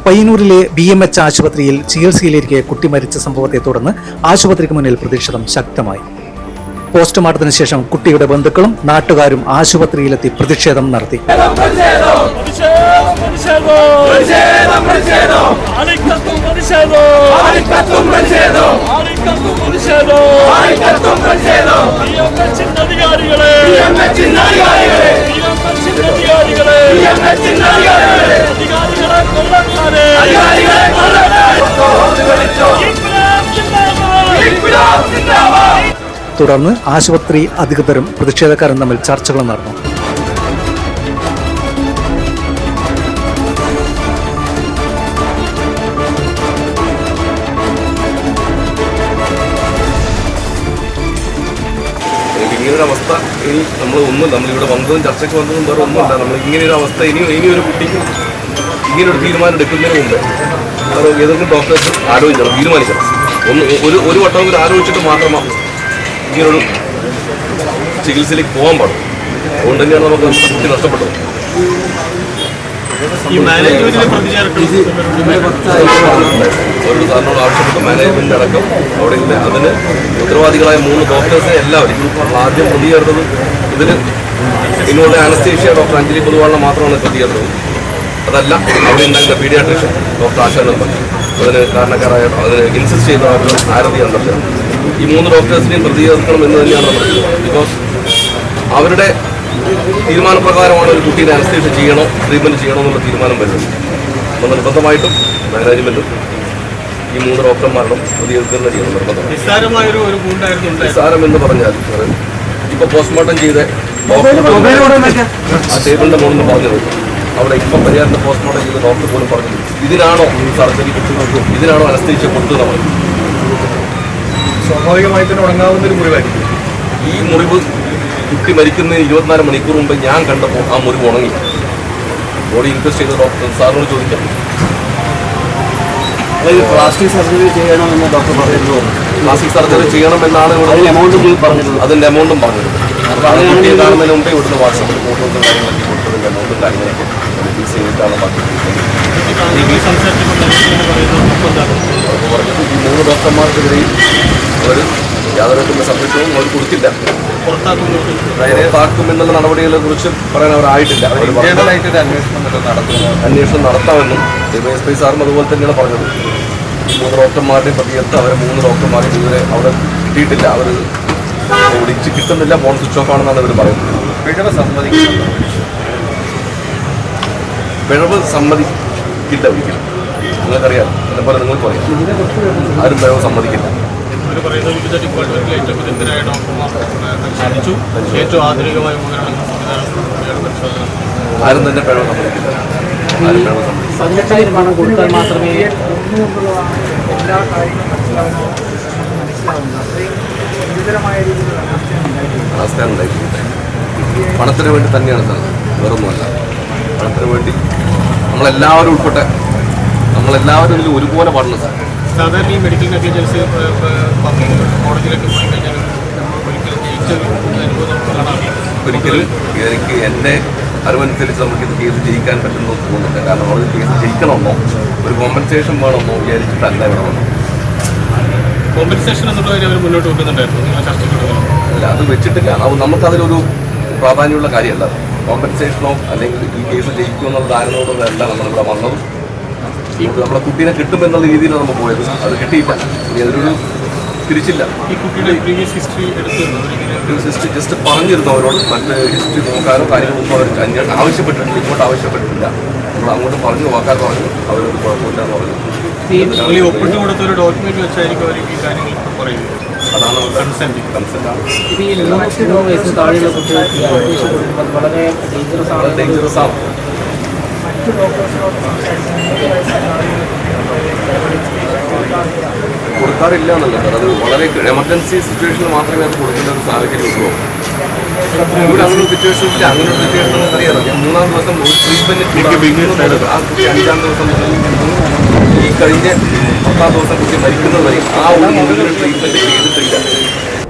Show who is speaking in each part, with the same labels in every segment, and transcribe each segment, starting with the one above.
Speaker 1: പയ്യന്നൂരിലെ BMH ആശുപത്രിയിൽ ചികിത്സയിലിരിക്കെ കുട്ടി മരിച്ച സംഭവത്തെ തുടർന്ന് ആശുപത്രിക്ക് മുന്നിൽ പ്രതിഷേധം ശക്തമായി. പോസ്റ്റ്മോർട്ടത്തിന് ശേഷം കുട്ടിയുടെ ബന്ധുക്കളും നാട്ടുകാരും ആശുപത്രിയിലെത്തി പ്രതിഷേധം നടത്തി. തുടർന്ന് ആശുപത്രി അധികൃതരും പ്രതിഷേധക്കാരും തമ്മിൽ ചർച്ചകളും നടന്നു.
Speaker 2: ഇങ്ങനൊരവസ്ഥ ഇനി നമ്മളിവിടെ വന്നതും ചർച്ചയ്ക്ക് വന്നതും വേറെ ഒന്നുമില്ല. നമ്മൾ ഇങ്ങനെയൊരു അവസ്ഥ ഇനിയൊരു കുട്ടിക്ക് ഇങ്ങനൊരു തീരുമാനം എടുക്കുന്നതിന് മുമ്പ് അത് ഏതെങ്കിലും ഡോക്ടേഴ്സ് ആലോചിക്കണം, തീരുമാനിക്കണം. ഒരു വട്ടമെങ്കിലും ആലോചിച്ചിട്ട് മാത്രമാണ് ഇങ്ങനൊരു ചികിത്സയിലേക്ക് പോകാൻ പാടും. അതുകൊണ്ട് തന്നെയാണ് നമുക്ക് കുട്ടി നഷ്ടപ്പെട്ടത്. ഒരു സാറിനോട് ആവശ്യപ്പെട്ട മാനേജ്മെന്റ് അടക്കം അവിടെ ഇല്ല. അതിന് ഉത്തരവാദികളായ 3 ഡോക്ടേഴ്സിനെ എല്ലാവരും ആദ്യം പ്രതി ചേർത്തത് ഇതിന് ഇതിനുള്ള അനസ്തേഷ്യ ഡോക്ടർ അഞ്ജലി പൊതുവാളിനെ മാത്രമാണ് പ്രതി ചേർത്തത്. അതല്ല അവിടെ ഉണ്ടായിരുന്ന പീഡിയാട്രിഷ്യൻ ഡോക്ടർ ആശാനന്ദൻ, അതിന് കാരണക്കാരായ അതിന് ഇൻസിസ്റ്റ് ചെയ്ത ആരതി അന്തർജനം, ഈ 3 ഡോക്ടേഴ്സിനെയും പ്രതി ചേർക്കണം എന്ന് തന്നെയാണ് നമ്മൾ. ബിക്കോസ് അവരുടെ തീരുമാനപ്രകാരമാണ് ഒരു കുട്ടീനെ അനസ്തേഷ്യ ചെയ്യണോ ട്രീറ്റ്മെൻറ്റ് ചെയ്യണോ എന്നുള്ള തീരുമാനം വരുന്നത്. അപ്പോൾ നിർബന്ധമായിട്ടും മാനേജ്മെൻറ്റും ഈ 3 ഡോക്ടർമാരുടെ പ്രതികരണം ചെയ്യണം നിർബന്ധം. നിസ്സാരം എന്ന് പറഞ്ഞാൽ ഇപ്പോൾ പോസ്റ്റ്മോർട്ടം ചെയ്ത ആ ടേബിളിൻ്റെ മുകളിൽ നിന്ന് പറഞ്ഞത് അവിടെ ഇപ്പം പരിഹാരത്തെ പോസ്റ്റ്മോർട്ടം ചെയ്ത ഡോക്ടർ പോലും പറഞ്ഞു ഇതിനാണോ സർജറി കിട്ടുന്നത്, ഇതിനാണോ അനസ്തേഷ്യ കൊടുത്തത്. നമ്മൾ
Speaker 3: സ്വാഭാവികമായി തന്നെ ഉണങ്ങാവുന്നൊരു മുറിവായിരിക്കും.
Speaker 2: ഈ മുറിവ് കുട്ടി മരിക്കുന്നതിന് 24 മണിക്കൂർ മുമ്പ് ഞാൻ കണ്ടപ്പോൾ ആ മുറിവ് ഉണങ്ങി. ബോഡി ഇൻക്വസ്റ്റ് ചെയ്ത ഡോക്ടർ സാറിനോട് ചോദിക്കാം.
Speaker 4: പ്ലാസ്റ്റിക് സർജറി ചെയ്യണമെന്ന് ഡോക്ടർ പറയുന്നു.
Speaker 2: പ്ലാസ്റ്റിക് സർജറി ചെയ്യണമെന്നാണ് അതിൻ്റെ എമൗണ്ടും പറഞ്ഞത്. കുട്ടിയെ കാണുന്നതിന് മുമ്പേ ഇവിടുന്ന് വാട്സപ്പിൽ ഫോട്ടോസും കാര്യങ്ങളൊക്കെ കൊടുത്തതിൻ്റെ എമൗണ്ടും കാര്യങ്ങളൊക്കെ ഫീസ് ചെയ്തിട്ടാണ് പറഞ്ഞത്. ഈ 3 ഡോക്ടർമാർക്കെതിരെയും അവർ യാതൊരു സംരക്ഷണവും അവർ കൊടുത്തില്ല. പുറത്താക്കുമെന്നുള്ള നടപടികളെ കുറിച്ച് പറയാൻ അവരായിട്ടില്ല. അന്വേഷണം നടത്താമെന്നും DYSP സാറും അതുപോലെ തന്നെയാണ് പറഞ്ഞത്. ഈ 3 ഡോക്ടർമാരുടെയും പ്രതിയത്ത് അവരെ 3 ഡോക്ടർമാരെയും ഇതുവരെ അവിടെ കിട്ടിയിട്ടില്ല. അവർ വിളിച്ച് കിട്ടുന്നില്ല, ഫോൺ സ്വിച്ച് ഓഫ് ആണെന്നാണ് ഇവർ പറയുന്നത്. പിഴവ് സമ്മതിക്കില്ല ഒരിക്കലും. നിങ്ങൾക്കറിയാം, എന്നെപ്പോലെ നിങ്ങൾക്ക് പറയാം, ആരും പിഴവ് സമ്മതിക്കില്ല. ആരും തന്നെ പിഴവ് സമ്മതിക്കില്ല. ആരും പിഴവ് സമ്മതിക്കില്ല.
Speaker 4: കൊടുത്താൽ മാത്രമേ
Speaker 1: എല്ലാ കാര്യങ്ങളും
Speaker 2: അവസ്ഥ ഉണ്ടായിട്ടുണ്ട്. പണത്തിന് വേണ്ടി തന്നെയാണ് സാർ, വേറൊന്നുമല്ല. പണത്തിന് വേണ്ടി നമ്മളെല്ലാവരും ഉൾപ്പെട്ടെ നമ്മളെല്ലാവരും ഇതിൽ ഒരുപോലെ പാടുന്നു സാർ.
Speaker 3: സാധാരണ ഈ മെഡിക്കൽ നെഗ്ലിജൻസ് കോടതിയിലൊക്കെ പോയി കഴിഞ്ഞാൽ
Speaker 2: ഒരിക്കലും എനിക്ക് എൻ്റെ അറിവനുസരിച്ച് നമുക്കിത് കേസ് ജയിക്കാൻ പറ്റുമെന്ന് തോന്നുന്നില്ല. കാരണം അവിടെ കേസ് ജയിക്കണമെന്നോ ഒരു കോമ്പൻസേഷൻ വേണമെന്നോ വിചാരിച്ചിട്ടല്ല ഇവിടെ വന്നു.
Speaker 3: കോമ്പൻസേഷൻ എന്നുള്ള കാര്യം അവർ മുന്നോട്ട് വെക്കുന്നുണ്ടായിരുന്നു ചർച്ചയ്ക്ക്.
Speaker 2: അല്ല, അത് വെച്ചിട്ടില്ല. അത് നമുക്കതിലൊരു പ്രാധാന്യമുള്ള കാര്യമല്ല. കോമ്പൻസേഷനോ അല്ലെങ്കിൽ ഈ കേസ് ജയിക്കുമെന്നുള്ള ധാരണയോടൊന്നല്ല നമ്മളിവിടെ വന്നത്. നമ്മളെ കുട്ടീനെ കിട്ടുമെന്നുള്ള രീതിയിലാണ് നമ്മൾ പോയത്. അത് കിട്ടിയില്ല. ഇനി അതൊരു തിരിച്ചില്ല.
Speaker 3: ഈ കുട്ടിയുടെ പ്രീവിയസ് ഹിസ്റ്ററി
Speaker 2: ഹിസ്റ്ററി ജസ്റ്റ് പറഞ്ഞിരുന്നു അവരോട്. മറ്റ് ഹിസ്റ്ററി നോക്കാനോ കാര്യങ്ങളൊന്നും അവർ ആവശ്യപ്പെട്ടിട്ടില്ല. ഇങ്ങോട്ട് ആവശ്യപ്പെട്ടിട്ടില്ല. നമ്മൾ അങ്ങോട്ട് പറഞ്ഞു നോക്കാൻ പറഞ്ഞു. അവരൊരു കുഴപ്പമില്ല എന്ന് പറഞ്ഞു.
Speaker 3: ഈ ഒപ്പിട്ട് കൊടുത്ത ഒരു ഡോക്യുമെന്റ് വെച്ചായിരിക്കും അവർ ഈ കാര്യങ്ങൾ പറയുന്നത്.
Speaker 2: അതാണ്
Speaker 3: കൺസെന്റ്
Speaker 2: ആണ്.
Speaker 4: വളരെ
Speaker 2: ഡേഞ്ചറസ് ആണ്. കൊടുക്കാറില്ല എന്നല്ല സാർ, അത് വളരെ എമർജൻസി സിറ്റുവേഷനിൽ മാത്രമേ അത് കൊടുക്കേണ്ട ഒരു സാഹചര്യമുള്ളൂ. ഇവിടെ അങ്ങനെ സിറ്റുവേഷൻ ഇല്ല. അങ്ങനെ ഒരു സിറ്റുവേഷൻ നമുക്കറിയാലോ. ഞാൻ 3-ാം ദിവസം ട്രീറ്റ്മെന്റ് ആ കുട്ടി 5-ാം ദിവസം ഈ കഴിഞ്ഞ 10-ാം ദിവസം കുട്ടി മരിക്കുന്നത് വരെ ആ ഒരു ട്രീറ്റ്മെന്റ് ചെയ്തിട്ടില്ല.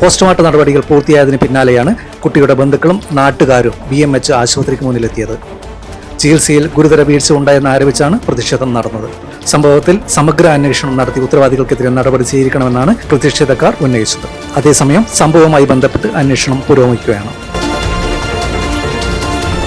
Speaker 1: പോസ്റ്റ്മോർട്ടം നടപടികൾ പൂർത്തിയായതിന് പിന്നാലെയാണ് കുട്ടിയുടെ ബന്ധുക്കളും നാട്ടുകാരും BMH ആശുപത്രിക്ക് മുന്നിലെത്തിയത്. ചികിത്സയിൽ ഗുരുതര വീഴ്ച ഉണ്ടായെന്ന് ആരോപിച്ചാണ് പ്രതിഷേധം നടന്നത്. സംഭവത്തിൽ സമഗ്ര അന്വേഷണം നടത്തി ഉത്തരവാദികൾക്കെതിരെ നടപടി സ്വീകരിക്കണമെന്നാണ് പ്രതിഷേധക്കാർ ഉന്നയിച്ചത്. അതേസമയം സംഭവവുമായി ബന്ധപ്പെട്ട് അന്വേഷണം പുരോഗമിക്കുകയാണ്.